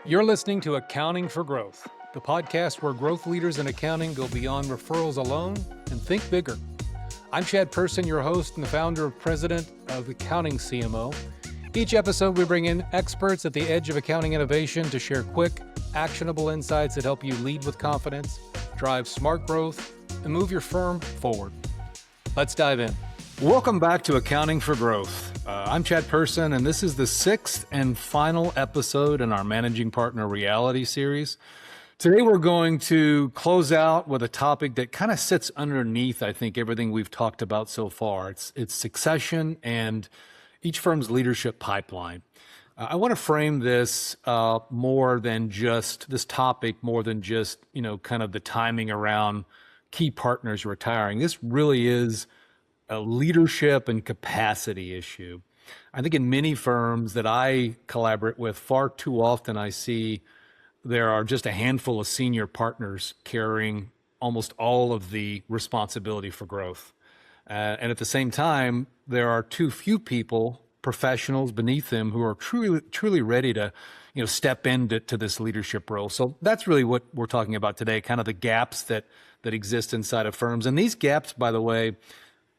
You're listening to Accounting for Growth, the podcast where growth leaders in accounting go beyond referrals alone and think bigger. I'm Chad Person, your host and the founder and president of Accounting CMO. Each episode, we bring in experts at the edge of accounting innovation to share quick, actionable insights that help you lead with confidence, drive smart growth, and move your firm forward. Let's dive in. Welcome back to Accounting for Growth. I'm Chad Person, and this is the sixth and final episode in our Managing Partner Reality series. Today, we're going to close out with a topic that kind of sits underneath, I think, everything we've talked about so far. It's succession and each firm's leadership pipeline. I want to frame this more than just this topic, more than just, kind of the timing around key partners retiring. This really is a leadership and capacity issue. I think in many firms that I collaborate with, far too often I see there are just a handful of senior partners carrying almost all of the responsibility for growth. And at the same time, there are too few people, professionals beneath them, who are truly ready to step into this leadership role. So that's really what we're talking about today, kind of the gaps that exist inside of firms. And these gaps, by the way,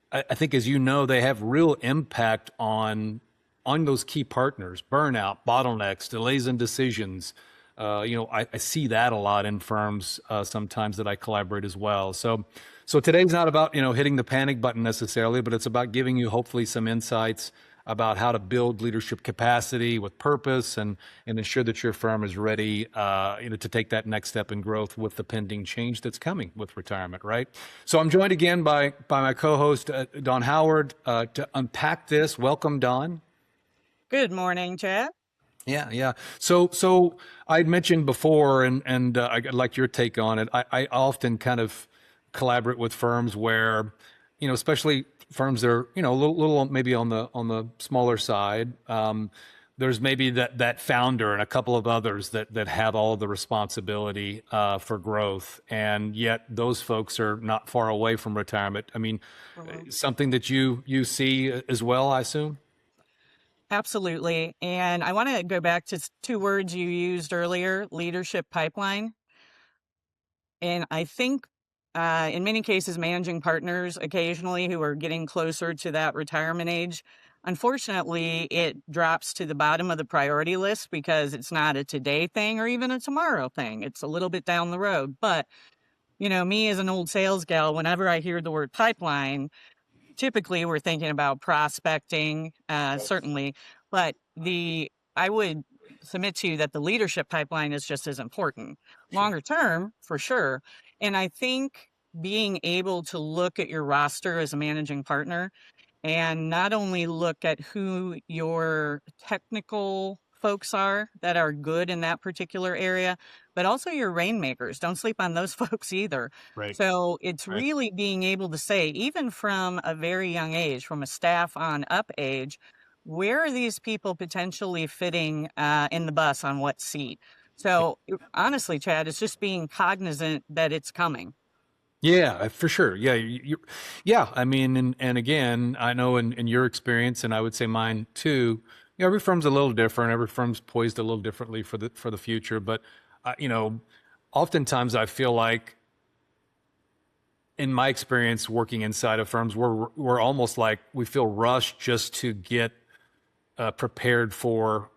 I think, as you know, they have real impact on those key partners: burnout, bottlenecks, delays in decisions. I see that a lot in firms sometimes that I collaborate as well. So today's not about hitting the panic button necessarily, but it's about giving you hopefully some insights about how to build leadership capacity with purpose and ensure that your firm is ready to take that next step in growth with the pending change that's coming with retirement, right? So I'm joined again by my co-host, Don Howard, to unpack this. Welcome, Don. Good morning, Chad. Yeah. So I'd mentioned before, and I'd like your take on it. I often kind of collaborate with firms where, especially firms that are, a little maybe on the smaller side. There's maybe that founder and a couple of others that have all of the responsibility for growth, and yet those folks are not far away from retirement. I mean, something that you see as well, I assume. Absolutely. And I want to go back to two words you used earlier: leadership pipeline. And I think in many cases, managing partners occasionally who are getting closer to that retirement age, unfortunately, it drops to the bottom of the priority list because it's not a today thing or even a tomorrow thing. It's a little bit down the road. But, me as an old sales gal, whenever I hear the word pipeline, typically we're thinking about prospecting, certainly, but I would submit to you that the leadership pipeline is just as important, longer term, for sure. And I think being able to look at your roster as a managing partner and not only look at who your technical folks are that are good in that particular area, but also your rainmakers. Don't sleep on those folks either. Right. So it's Right. really being able to say, even from a very young age, from a staff on up age, where are these people potentially fitting in the bus, on what seat? So honestly, Chad, it's just being cognizant that it's coming. Yeah, for sure. Yeah. I mean, and again, I know in your experience, and I would say mine too, every firm's a little different. Every firm's poised a little differently for the future. But, oftentimes I feel like, in my experience working inside of firms, we're almost like we feel rushed just to get prepared for,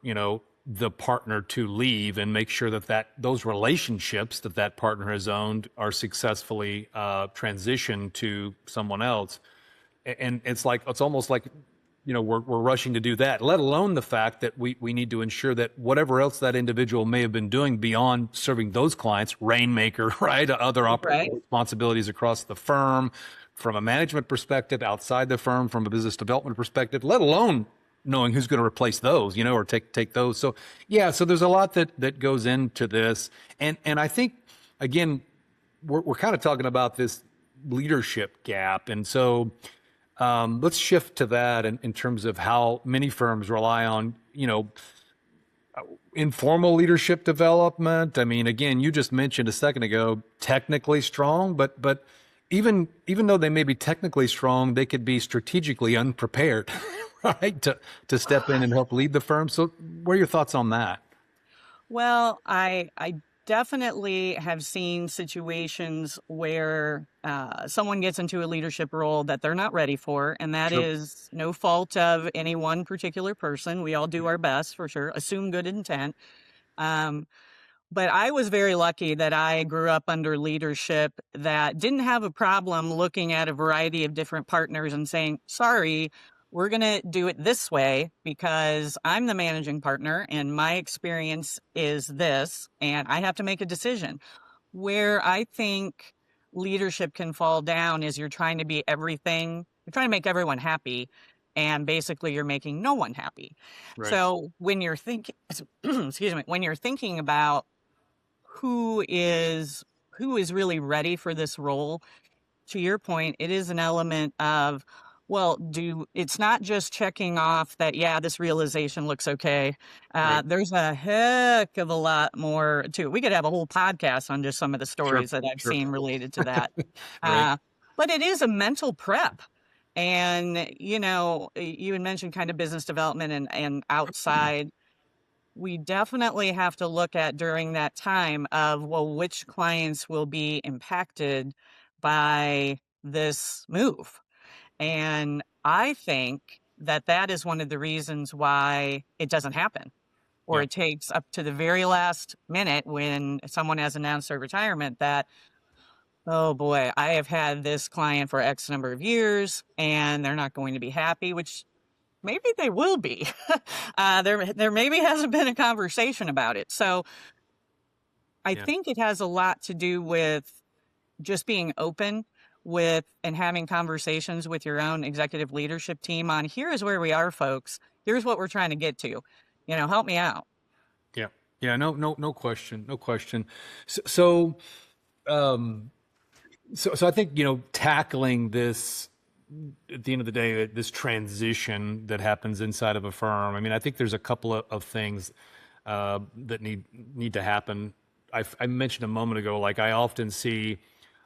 the partner to leave and make sure that those relationships that partner has owned are successfully transitioned to someone else. And it's almost like, we're rushing to do that, let alone the fact that we need to ensure that whatever else that individual may have been doing beyond serving those clients, rainmaker, right, other operational responsibilities across the firm, from a management perspective, outside the firm, from a business development perspective, let alone knowing who's going to replace those, or take those. So there's a lot that goes into this. And I think, again, we're kind of talking about this leadership gap. And so let's shift to that in terms of how many firms rely on, informal leadership development. I mean, again, you just mentioned a second ago, technically strong, but even though they may be technically strong, they could be strategically unprepared, right, to step in and help lead the firm. So what are your thoughts on that? Well, I definitely have seen situations where someone gets into a leadership role that they're not ready for, and that Sure. is no fault of any one particular person. We all do our best for sure, assume good intent. Um, but I was very lucky that I grew up under leadership that didn't have a problem looking at a variety of different partners and saying, sorry, we're going to do it this way because I'm the managing partner and my experience is this, and I have to make a decision. Where I think leadership can fall down is you're trying to be everything, you're trying to make everyone happy, and basically you're making no one happy. Right. So when you're thinking, excuse me, when you're thinking about who is who is really ready for this role, to your point, it is an element of, well, do it's not just checking off that, yeah, this realization looks okay. Right. There's a heck of a lot more to it. We could have a whole podcast on just some of the Sure. stories that I've Sure. seen related to that. Right. Uh, but it is a mental prep. And, you had mentioned kind of business development and outside. We definitely have to look at during that time of, well, which clients will be impacted by this move. And I think that that is one of the reasons why it doesn't happen, or Yeah. it takes up to the very last minute when someone has announced their retirement that, oh boy, I have had this client for X number of years and they're not going to be happy, which maybe they will be. There maybe hasn't been a conversation about it. So I Yeah. think it has a lot to do with just being open with and having conversations with your own executive leadership team on, here is where we are, folks. Here's what we're trying to get to. Help me out. Yeah. Yeah. No. No. No question. No question. So, um, so I think tackling this at the end of the day, this transition that happens inside of a firm. I mean, I think there's a couple of things that need to happen. I mentioned a moment ago, like I often see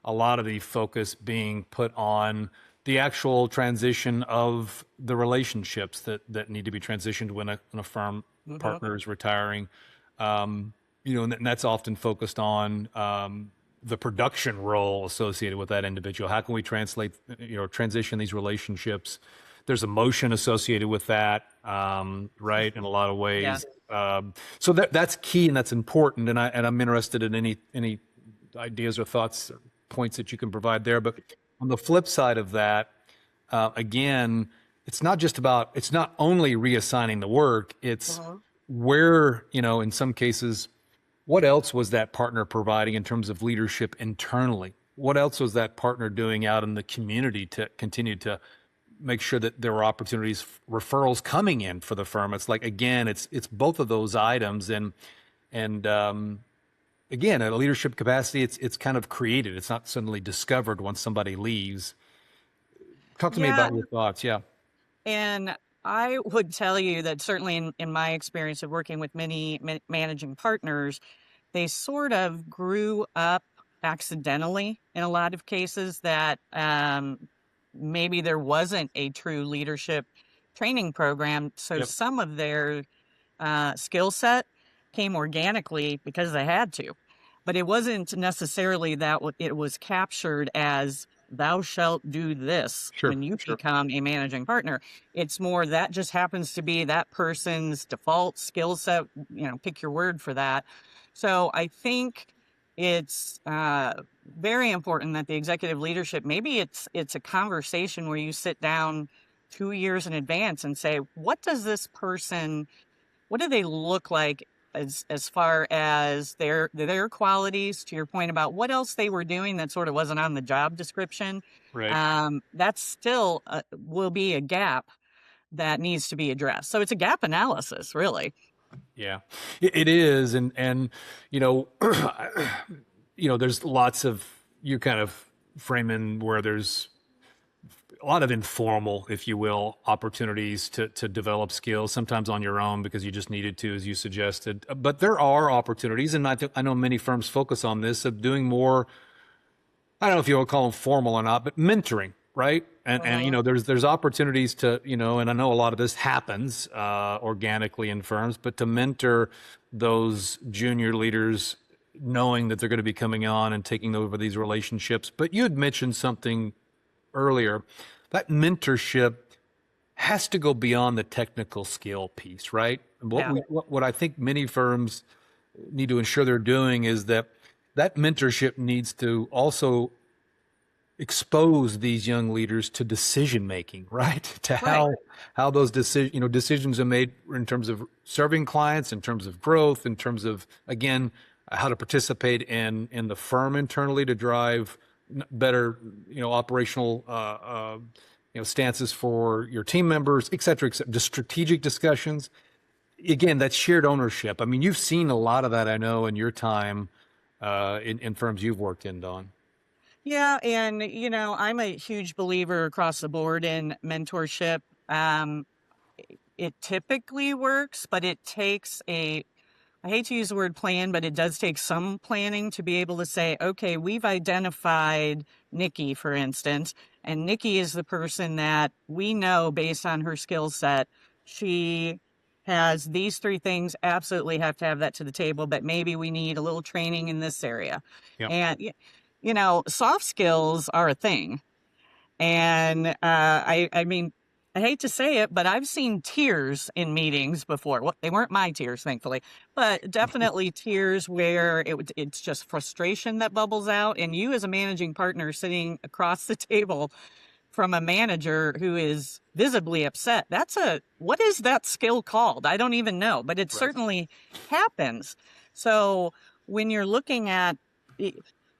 a lot of the focus being put on the actual transition of the relationships that need to be transitioned when a firm Hmm. partner is retiring. And that's often focused on the production role associated with that individual. How can we transition these relationships? There's emotion associated with that, right? In a lot of Yeah. ways. So that's key and that's important. And I'm interested in any ideas or thoughts, or points that you can provide there. But on the flip side of that, again, it's not only reassigning the work. It's Mhm. where, in some cases, what else was that partner providing in terms of leadership internally? What else was that partner doing out in the community to continue to make sure that there were opportunities, referrals coming in for the firm? It's like, again, it's both of those items. And again, at a leadership capacity, it's kind of created. It's not suddenly discovered once somebody leaves. Talk to me Yeah. about your thoughts. Yeah. And I would tell you that certainly in my experience of working with many managing partners, they sort of grew up accidentally in a lot of cases, that maybe there wasn't a true leadership training program. So Yep. some of their skill set came organically because they had to. But it wasn't necessarily that it was captured as, thou shalt do this Sure. when you Sure. become a managing partner. It's more that just happens to be that person's default skill set, pick your word for that. So I think it's very important that the executive leadership, maybe it's a conversation where you sit down 2 years in advance and say, what do they look like as far as their qualities, to your point about what else they were doing that sort of wasn't on the job description. Right. That still will be a gap that needs to be addressed. So it's a gap analysis, really. Yeah, it is. And, you know, there's lots of, you kind of framing where there's a lot of informal, if you will, opportunities to develop skills, sometimes on your own because you just needed to, as you suggested. But there are opportunities, and I know many firms focus on this, of doing more, I don't know if you want to call them formal or not, but mentoring. right? And Mhm. there's opportunities to, and I know a lot of this happens organically in firms, but to mentor those junior leaders, knowing that they're going to be coming on and taking over these relationships. But you had mentioned something earlier, that mentorship has to go beyond the technical skill piece, right? Yeah. What I think many firms need to ensure they're doing is that that mentorship needs to also expose these young leaders to decision making, right? To Right. how those decisions are made in terms of serving clients, in terms of growth, in terms of, again, how to participate in the firm internally to drive better operational stances for your team members, et cetera, et cetera. Just strategic discussions. Again, that shared ownership. I mean, you've seen a lot of that, I know, in your time in firms you've worked in, Don. Yeah, and I'm a huge believer across the board in mentorship. Um, it typically works, but it takes I hate to use the word plan, but it does take some planning to be able to say, okay, we've identified Nikki, for instance, and Nikki is the person that we know based on her skill set. She has these three things, absolutely have to have that to the table, but maybe we need a little training in this area. Yep. And, soft skills are a thing. And I mean, I hate to say it, but I've seen tears in meetings before. Well, they weren't my tears, thankfully, but definitely tears where it's just frustration that bubbles out. And you, as a managing partner, sitting across the table from a manager who is visibly upset. What is that skill called? I don't even know, but it Right. certainly happens. So when you're looking at it,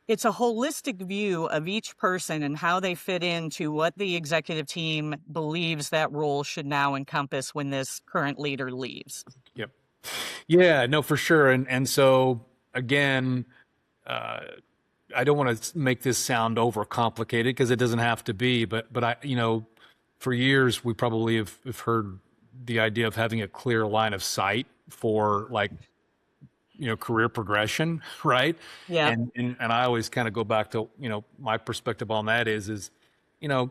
it's a holistic view of each person and how they fit into what the executive team believes that role should now encompass when this current leader leaves. Yep. Yeah, no, for sure. And so again, uh, I don't want to make this sound overcomplicated because it doesn't have to be, but I, for years we probably have heard the idea of having a clear line of sight for, like, career progression, right? Yeah. And I always kind of go back to, my perspective on that is, you know,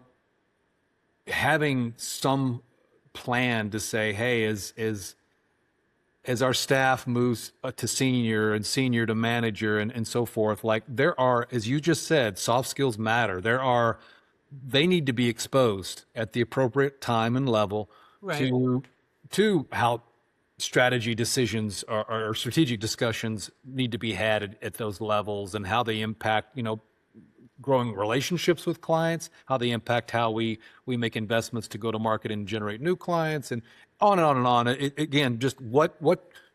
having some plan to say, hey, as our staff moves to senior and senior to manager and so forth, like, there are, as you just said, soft skills matter. They need to be exposed at the appropriate time and level Right. to how strategy decisions or strategic discussions need to be had at those levels, and how they impact, growing relationships with clients, how they impact how we make investments to go to market and generate new clients, and on and on and on. Again, just what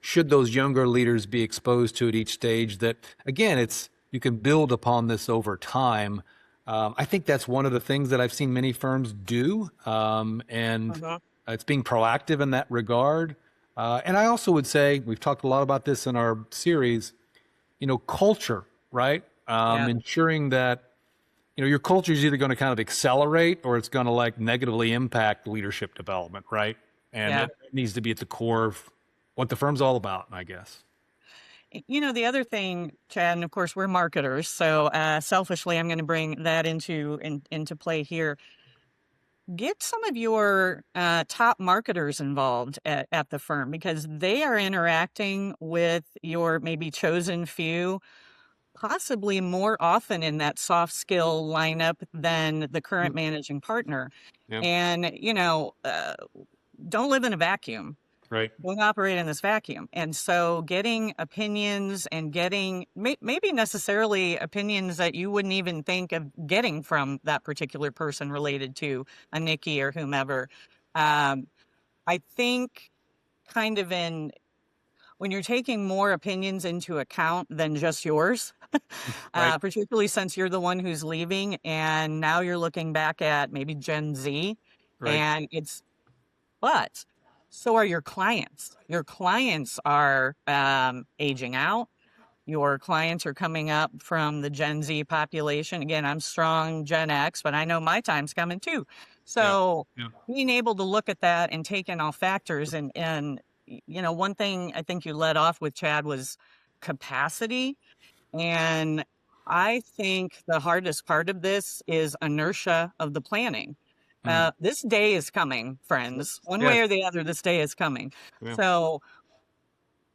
should those younger leaders be exposed to at each stage? That, again, you can build upon this over time. I think that's one of the things that I've seen many firms do, and Uh-huh. it's being proactive in that regard. And I also would say, we've talked a lot about this in our series, culture, right? Yeah. Ensuring that your culture is either going to kind of accelerate, or it's going to, like, negatively impact leadership development, right? And Yeah. it needs to be at the core of what the firm's all about, I guess. The other thing, Chad, and of course we're marketers, so selfishly, I'm going to bring that into play here. Get some of your top marketers involved at the firm, because they are interacting with your maybe chosen few possibly more often in that soft skill lineup than the current managing partner. Yeah. And, don't live in a vacuum. Right. Don't operate in this vacuum. And so getting opinions and getting maybe necessarily opinions that you wouldn't even think of getting from that particular person related to a Nikki or whomever. Um, I think kind of when you're taking more opinions into account than just yours, Right. particularly since you're the one who's leaving and now you're looking back at maybe Gen Z, Right. and but so are your clients. Your clients are aging out. Your clients are coming up from the Gen Z population. Again, I'm strong Gen X, but I know my time's coming too. Yeah. So Yeah. being able to look at that and take in all factors, and one thing I think you led off with, Chad, was capacity. And I think the hardest part of this is inertia of the planning. Mm. This day is coming, friends. One Yes. way or the other, this day is coming. Yeah. So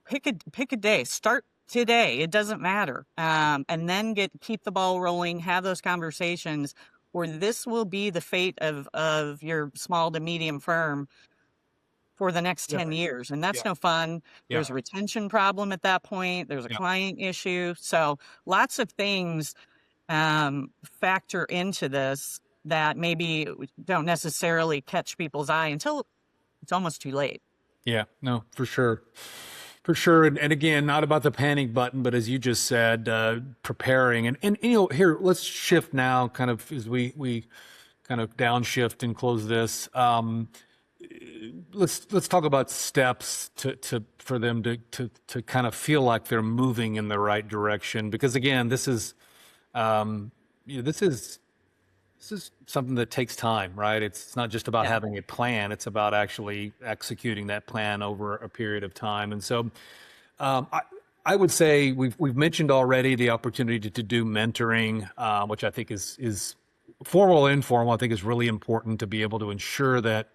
pick a day. Start today. It doesn't matter. And then keep the ball rolling. Have those conversations, or this will be the fate of your small to medium firm for the next Yeah. 10 years. And that's Yeah. no fun. Yeah. There's a retention problem at that point. There's a Yeah. client issue. So lots of things factor into this that maybe don't necessarily catch people's eye until it's almost too late. Yeah. No, for sure. For sure. And again, not about the panic button, but as you just said, preparing and, you know, here, let's shift now kind of as we kind of downshift and close this. Let's talk about steps for them to kind of feel like they're moving in the right direction. Because again, this is, you know, this is something that takes time, right? It's not just about Yeah. having a plan. It's about actually executing that plan over a period of time. And so, um, I, I would say we've mentioned already the opportunity to do mentoring, which I think is formal or informal. I think is really important to be able to ensure that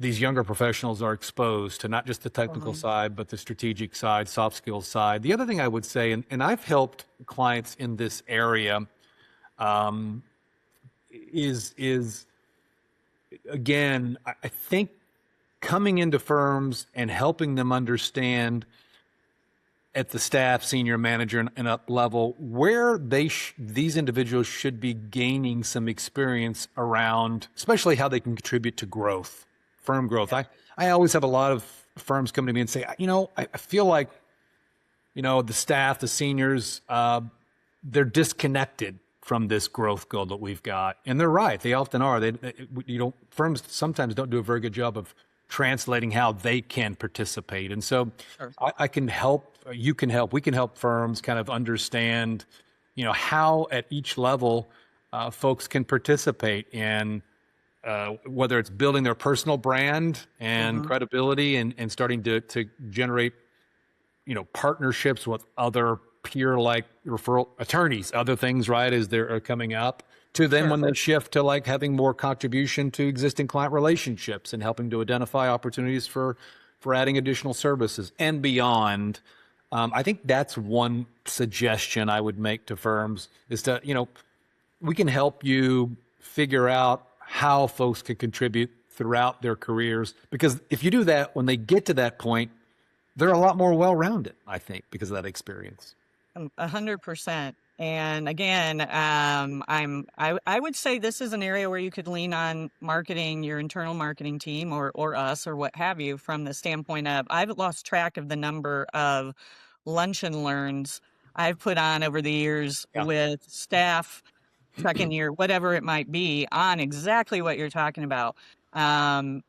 these younger professionals are exposed to not just the technical Mhm. side, but the strategic side, soft skills side. The other thing I would say, and I've helped clients in this area, um, is again, I think coming into firms and helping them understand at the staff, senior manager, and up level where these individuals should be gaining some experience around, especially how they can contribute to growth, firm growth. Yeah. I always have a lot of firms come to me and say, you know, I feel like, you know, the staff, the seniors, they're disconnected from this growth goal that we've got, and they're right. They often are. You know, firms sometimes don't do a very good job of translating how they can participate, and so Sure. I can help. You can help. We can help firms kind of understand, you know, how at each level folks can participate in whether it's building their personal brand and Hmm. credibility and starting to generate, you know, partnerships with other peer like referral attorneys, other things, right, as they're coming up to then Sure. when they shift to like having more contribution to existing client relationships and helping to identify opportunities for adding additional services and beyond. I think that's one suggestion I would make to firms is to, you know, we can help you figure out how folks can contribute throughout their careers, because if you do that, when they get to that point, they're a lot more well-rounded, I think, because of that experience. 100%. And again, I would say this is an area where you could lean on marketing, your internal marketing team, or us, or what have you, from the standpoint of I've lost track of the number of lunch and learns I've put on over the years Yeah. with staff, second year, whatever it might be, on exactly what you're talking about. Um,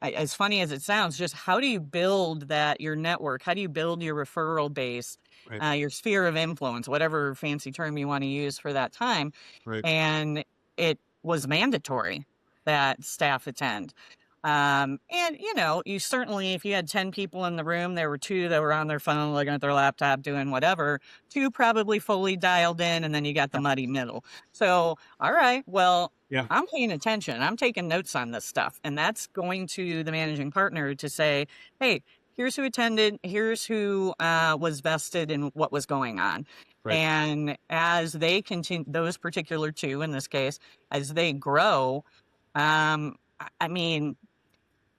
as funny as it sounds, just how do you build your network? How do you build your referral base, Right. your sphere of influence, whatever fancy term you want to use for that time? Right. And it was mandatory that staff attend. And you know, you certainly, if you had 10 people in the room, there were two that were on their phone, looking at their laptop, doing whatever, two probably fully dialed in, and then you got the Yeah. muddy middle. So, all right, well, Yeah. I'm paying attention. I'm taking notes on this stuff. And that's going to the managing partner to say, hey, here's who attended, here's who was vested in what was going on. Right. And as they continue, those particular two in this case, as they grow, I mean,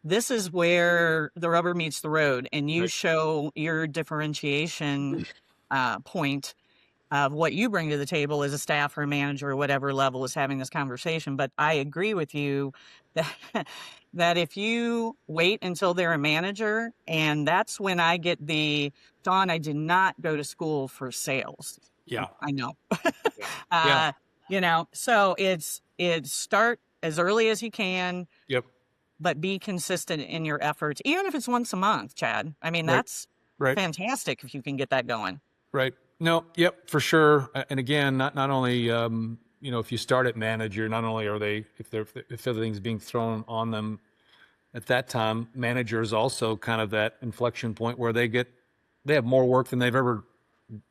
this is where the rubber meets the road, and you Right. show your differentiation point of what you bring to the table as a staff or a manager or whatever level is having this conversation. But I agree with you that that if you wait until they're a manager, and that's when I get the Dawn, I did not go to school for sales. Yeah. I know. Yeah. Yeah. uh, you know, so it's start as early as you can, Yep. but be consistent in your efforts, even if it's once a month, Chad. I mean, Right. that's Right. fantastic if you can get that going. Right. No. Yep. For sure. And again, not only you know, if you start at manager, not only are they if everything's being thrown on them at that time, managers also kind of that inflection point where they have more work than they've ever,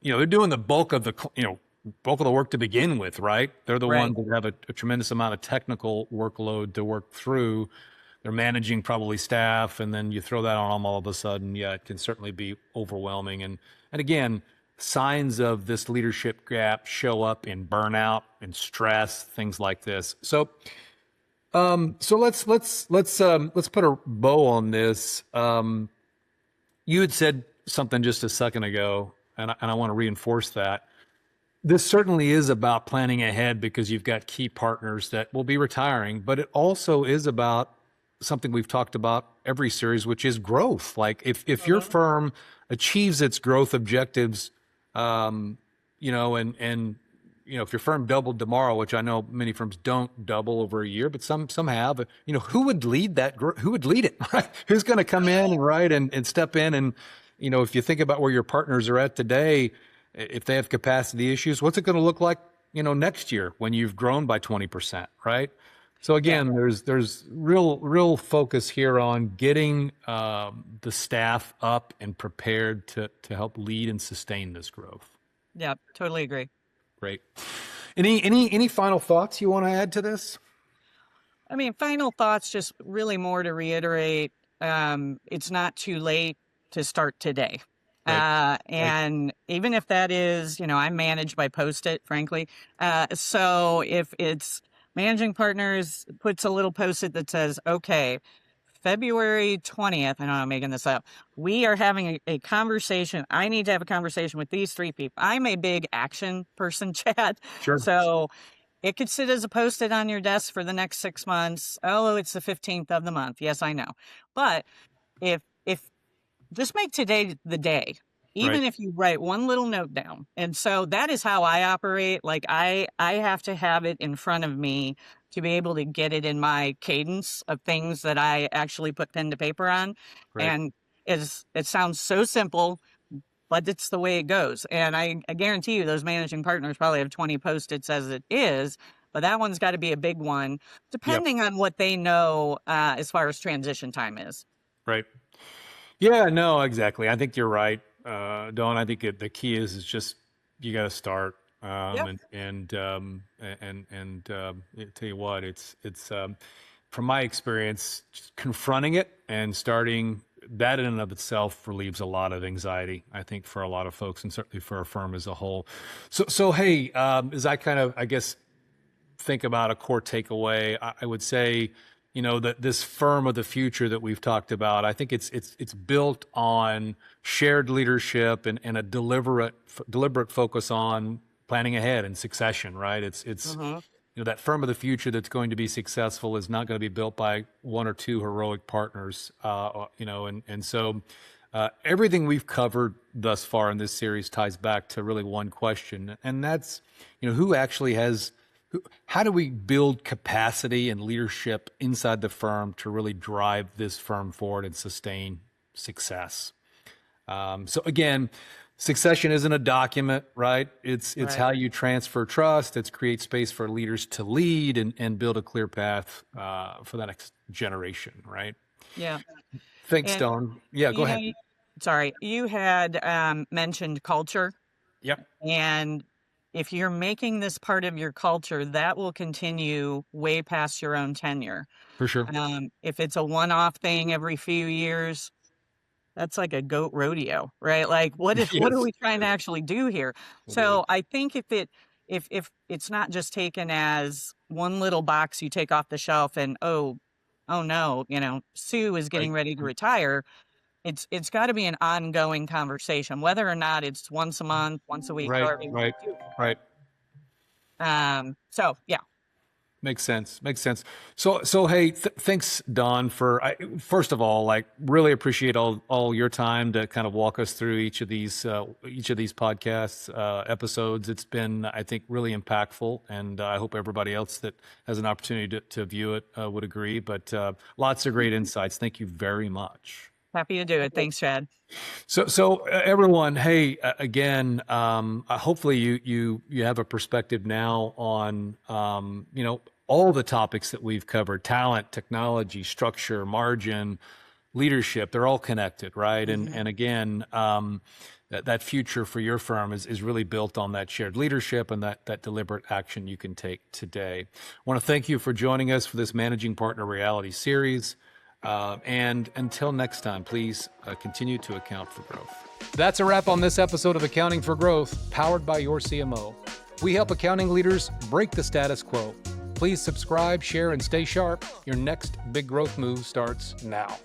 you know, they're doing the bulk of the, you know, bulk of the work to begin with, right? They're the Right. ones that have a tremendous amount of technical workload to work through. They're managing probably staff, and then you throw that on them all of a sudden. Yeah, it can certainly be overwhelming. And again, signs of this leadership gap show up in burnout and stress, things like this. So let's put a bow on this. You had said something just a second ago, and I want to reinforce that. This certainly is about planning ahead because you've got key partners that will be retiring, but it also is about something we've talked about every series, which is growth. Like if your Mhm. firm achieves its growth objectives, um, and if your firm doubled tomorrow, which I know many firms don't double over a year, but some have, who would lead that? Who would lead it, right? Who's going to come in and right and step in and, if you think about where your partners are at today, if they have capacity issues, what's it going to look like, next year when you've grown by 20%, right? So Yeah. again, there's real focus here on getting the staff up and prepared to help lead and sustain this growth. Yeah. Totally agree. Great. Any final thoughts you want to add to this? I mean, final thoughts, just really more to reiterate, it's not too late to start today. Right. Right. And even if that is, I'm managed by Post-it, frankly. So if it's managing partners puts a little Post-it that says, okay, February 20th, I know I'm making this up, we are having a conversation. I need to have a conversation with these three people. I'm a big action person, Chad. Sure. So it could sit as a Post-it on your desk for the next 6 months. Oh, it's the 15th of the month. Yes, I know. But if just make today the day, Right. even if you write one little note down. And so that is how I operate. Like I have to have it in front of me to be able to get it in my cadence of things that I actually put pen to paper on. Right. And it sounds so simple, but it's the way it goes. And I guarantee you those managing partners probably have 20 Post-its as it is, but that one's got to be a big one, Yep. depending on what they know as far as transition time is. Right. Yeah, no, exactly. I think you're right, Dawn. I think the key is just you got to start. Yep. I tell you what, it's from my experience, just confronting it and starting that in and of itself relieves a lot of anxiety, I think, for a lot of folks and certainly for a firm as a whole. So hey, as I kind of, I guess, think about a core takeaway, I would say, that this firm of the future that we've talked about, I think it's built on shared leadership and a deliberate focus on planning ahead and succession, right? It's Hmm. that firm of the future that's going to be successful is not going to be built by one or two heroic partners, and so everything we've covered thus far in this series ties back to really one question, and that's, who actually has how do we build capacity and leadership inside the firm to really drive this firm forward and sustain success? So again, succession isn't a document, right? It's Right. how you transfer trust. It's create space for leaders to lead and build a clear path for the next generation, right? Yeah. Thanks, And, Stone. Yeah, go ahead. sorry, you had mentioned culture. Yep, And if you're making this part of your culture, that will continue way past your own tenure. for sure. If it's a one-off thing every few years, that's like a goat rodeo, right? Like what are Yes, we trying to actually do here? it is. So I think if it's not just taken as one little box you take off the shelf and oh no, Sue is getting Right, ready to retire. It's got to be an ongoing conversation, whether or not it's once a month, once a week, right, however you want right, to do it. right. So yeah, Makes sense. Makes sense. So hey, thanks, Don, for first of all, like, really appreciate all your time to kind of walk us through each of these podcasts episodes. It's been, I think, really impactful, and I hope everybody else that has an opportunity to view it would agree. But lots of great insights. Thank you very much. happy to do it. Thanks, Chad. So everyone, hey, again, hopefully you have a perspective now on all the topics that we've covered: talent, technology, structure, margin, leadership. They're all connected, right? And Mhm. and again, that future for your firm is really built on that shared leadership and that deliberate action you can take today. I want to thank you for joining us for this Managing Partner Reality series. And until next time, please continue to account for growth. That's a wrap on this episode of Accounting for Growth, powered by your CMO. We help accounting leaders break the status quo. Please subscribe, share, and stay sharp. Your next big growth move starts now.